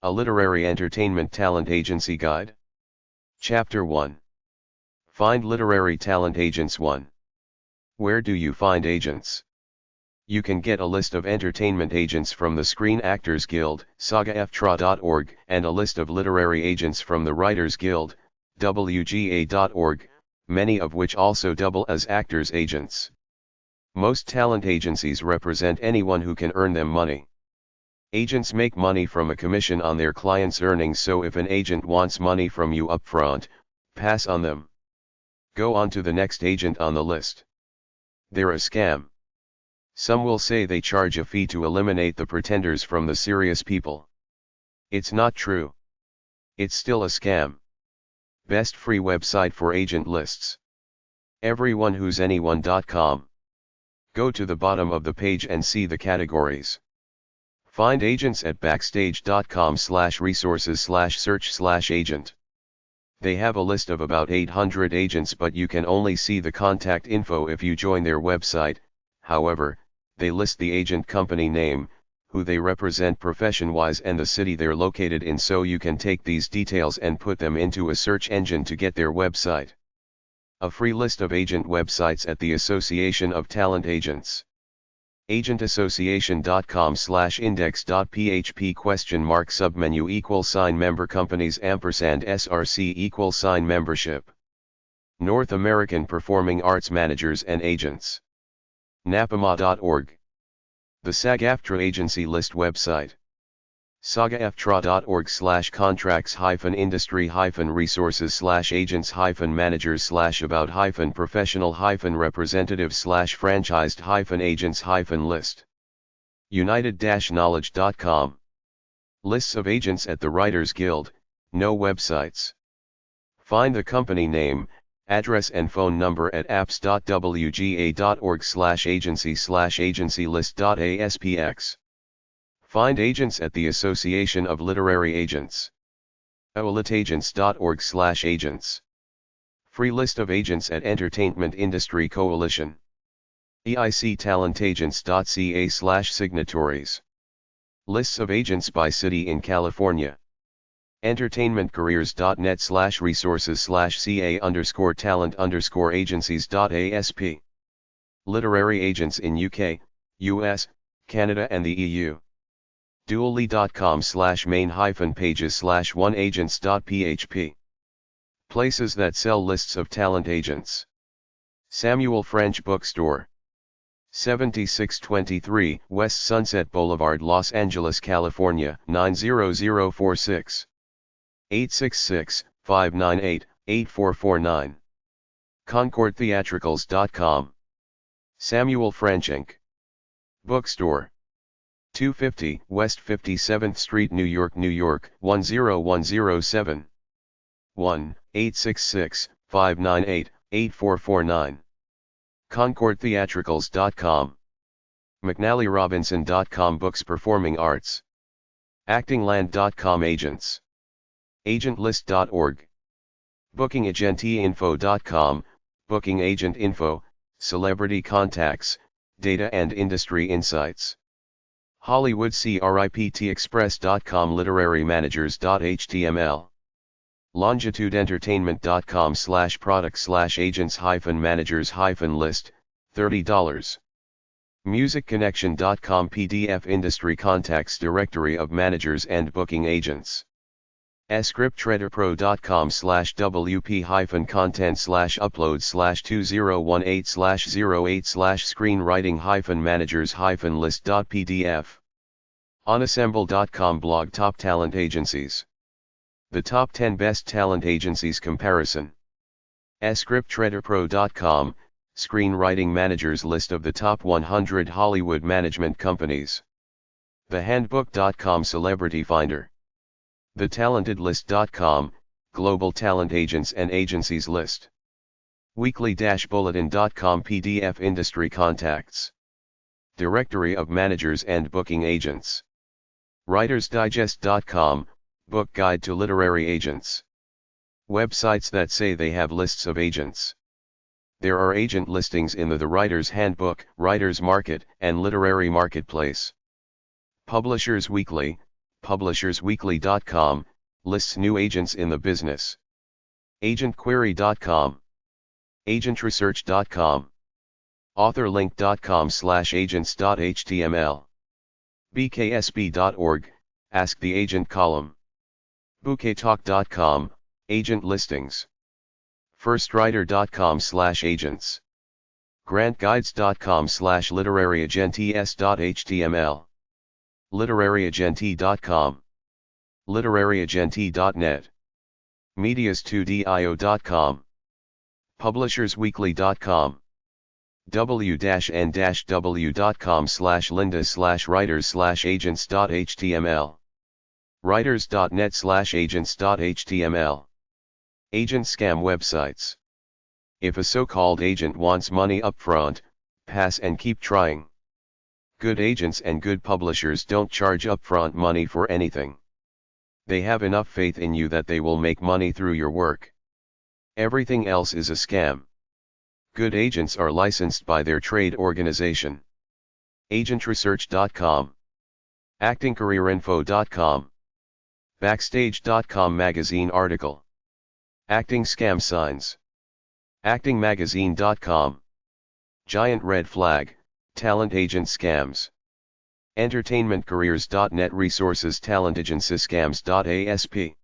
A Literary Entertainment Talent Agency Guide. Chapter 1. Find Literary Talent Agents 1. Where do you find agents? You can get a list of entertainment agents from the Screen Actors Guild, sagaftra.org, and a list of literary agents from the Writers Guild, wga.org, many of which also double as actors' agents. Most talent agencies represent anyone who can earn them money. Agents make money from a commission on their clients' earnings, so if an agent wants money from you upfront, pass on them. Go on to the next agent on the list. They're a scam. Some will say they charge a fee to eliminate the pretenders from the serious people. It's not true. It's still a scam. Best free website for agent lists. everyonewho'sanyone.com. Go to the bottom of the page and see the categories. Find agents at backstage.com/resources/search/agent. They have a list of about 800 agents, but you can only see the contact info if you join their website. However, they list the agent company name, who they represent profession-wise, and the city they're located in, so you can take these details and put them into a search engine to get their website. A free list of agent websites at the Association of Talent Agents. agentassociation.com/index.php submenu member companies &SRC membership. North American Performing Arts Managers and Agents. napama.org. The SAG-AFTRA Agency List website. sagaaftra.org/contracts-industry-resources/agents-representatives/franchised-agents-list. united-knowledge.com. Lists of agents at the Writers Guild, no websites. Find the company name, address and phone number at apps.wga.org/agency/agencylist.aspx. Find agents at the Association of Literary Agents. oelitagents.org/agents. Free list of agents at Entertainment Industry Coalition. eictalentagents.ca/signatories. Lists of agents by city in California. entertainmentcareers.net/resources/ca_talent_agencies.asp. Literary agents in UK, US, Canada and the EU. dually.com/main-pages/oneagents.php. Places that sell lists of talent agents. Samuel French Bookstore. 7623 West Sunset Boulevard, Los Angeles, California 90046. 866-598-8449. ConcordTheatricals.com. Samuel French Inc. Bookstore. 250 West 57th Street, New York, New York 10107. 1-866-598-8449. ConcordTheatricals.com. McNallyRobinson.com. Books, Performing Arts. ActingLand.com. Agents. AgentList.org. BookingAgentinfo.com. Booking Agent Info, Celebrity Contacts, Data and Industry Insights. HollywoodCriptExpress.com. LiteraryManagers.html. LongitudeEntertainment.com/product/agents-managers-list, $30. MusicConnection.com. PDF Industry Contacts Directory of Managers and Booking Agents. scripttreaderpro.com/wp-content/upload/2018/screenwriting-managers-list.pdf. Ensemble.com. Blog Top Talent Agencies. The Top 10 Best Talent Agencies Comparison. scripttreaderpro.com, Screenwriting Managers List of the Top 100 Hollywood Management Companies. TheHandbook.com. Celebrity Finder. TheTalentedList.com, Global Talent Agents and Agencies List. Weekly-Bulletin.com. PDF Industry Contacts. Directory of Managers and Booking Agents. WritersDigest.com, Book Guide to Literary Agents. Websites that say they have lists of agents. There are agent listings in the Writer's Handbook, Writer's Market, and Literary Marketplace. Publishers Weekly, Publishersweekly.com, lists new agents in the business. Agentquery.com. Agentresearch.com. Authorlink.com/agents.html. bksb.org, Ask the Agent column. Bouquettalk.com, agent listings. Firstwriter.com/agents. Grantguides.com/literaryagents.html. Literaryagent.com. Literaryagent.net. Medias2dio.com. Publishersweekly.com. w-nw.com/linda/writers/agents.html. Writers.net/agents.html. Agent scam websites. If a so-called agent wants money upfront, pass and keep trying. Good agents and good publishers don't charge upfront money for anything. They have enough faith in you that they will make money through your work. Everything else is a scam. Good agents are licensed by their trade organization. Agentresearch.com. actingcareerinfo.com. Backstage.com magazine article. Acting scam signs. actingmagazine.com. Giant red flag, talent agent scams. Entertainmentcareers.net resources talent agency scams.asp.